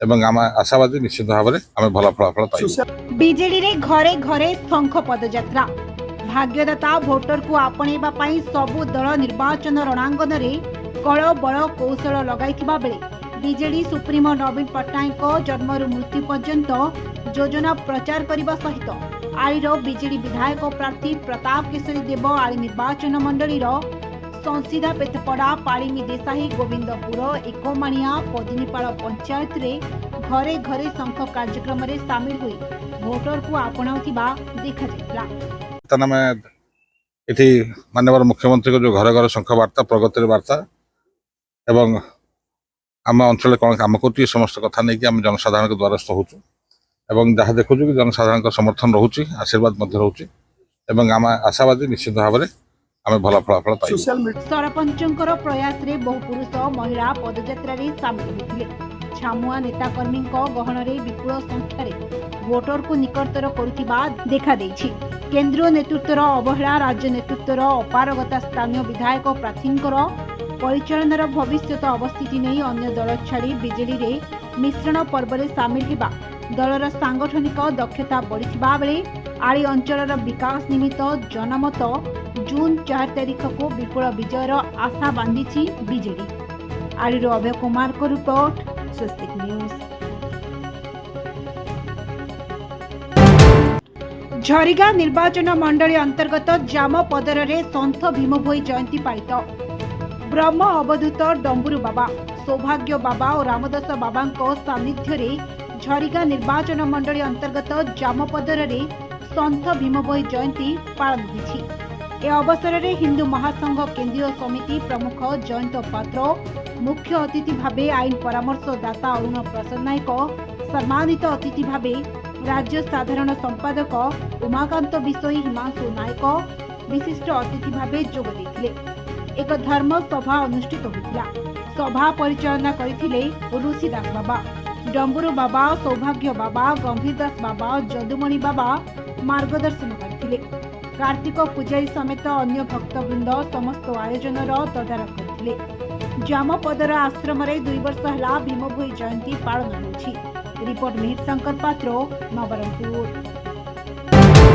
एवं आम आशावादी निश्चित भाव में आम भल फलाफल पाइबु। बीजेडी रे घरे घरे शंख पदयात्रा भाग्यदाता भोटर को आपणेबा पई सबु दल निर्वाचन रणांगन रे कळ बळ कौशल लगाइथिबा बेले बीजेडी सुप्रीमो नवीन पट्टनायक जन्मरु मृत्यु पर्यंत योजना प्रचार करने सहित आलीर बीजेडी विधायक प्रार्थी प्रताप केशरी देव आली निर्वाचन मंडलीर संसीधा पेथपड़ा पाड़ीमी देसाई गोविंदपुर एकमाणिया पदिनीपाड़ पंचायत रे घरे घरे शंख कार्यक्रम रे सामिल हुई भोटर को आपणाउथिबा देखा जायतिला। इति माननीय मुख्यमंत्री को जो घर घर शंख वार्ता प्रगतिर वार्ता एवं आम अंचल कौन कम कर समस्त कथा नहीं कि आम जनसाधारण के द्वारस्थ होचु एवं जहाँ देखु कि जनसाधारण समर्थन रोचे आशीर्वाद रोचे एवं आम आशावादी निश्चित भाव में आम भल फलाफल पाइबु। सरपंचंकर प्रयास रे बहु पुरुष महिला पदयात्रा रे सामिल होइथिले। छामुआ नेताकर्मी गहन रे विपुल संख्यार भोटर को निकटतर करुथिबा देखा देछि। केंद्रीय नेतृत्वर अवहेला राज्य नेतृत्वर अपारगता स्थानीय विधायक प्रार्थींकर परिचालनार भविष्यत अवस्थिति नहीं अन्य दल छाड़ी बीजेडी रे मिश्रण पर्व रे सामिल हेबा दलर सांगठनिक दक्षता बढ़िथिबा बेले आली अंचलर विकास निमित्त जनमत जून 4 तारिख को विपुल विजयर आशा बांधी बीजेडी। आलीर अभय कुमार को रिपोर्ट स्वस्तिक न्यूज। झरिगा निर्वाचन मंडली अंतर्गत जामपदर रे संत भीमभोई जयंती पालित ब्रह्म अवधूत डंबुरु बाबा सौभाग्य बाबा और रामदास बाबा सानिध्य रे झरिगा निर्वाचन मंडली अंतर्गत जामपदर रे संत भीमभोई जयंती पालन होइछि। ए अवसर में हिंदू महासंघ केंद्रीय समिति प्रमुख जयंत पात्र मुख्य अतिथि भावे आईन परामर्शदाता अरुण प्रसाद नायक सम्मानित अतिथि भावे राज्य साधारण संपादक उमाकांत विषयी हिमांशु नायक विशिष्ट अतिथि भावे जोग देथिले। एक धर्म सभा अनुष्ठित होइतिला। सभा परिचालना करथिले ऋषिदास बाबा डंबुरु बाबा सौभाग्य बाबा गंभीरदास बाबा जदुमणि बाबा मार्गदर्शन करथिले। कार्तिक पूजारी समेत अन्य भक्तवृंद समस्त आयोजन तदारख करथिले। जामपदर आश्रम 2 वर्ष है भीमभोई जयंती पालन होछि। रिपोर्ट मिहिर शंकर पात्र नवरंगपुर।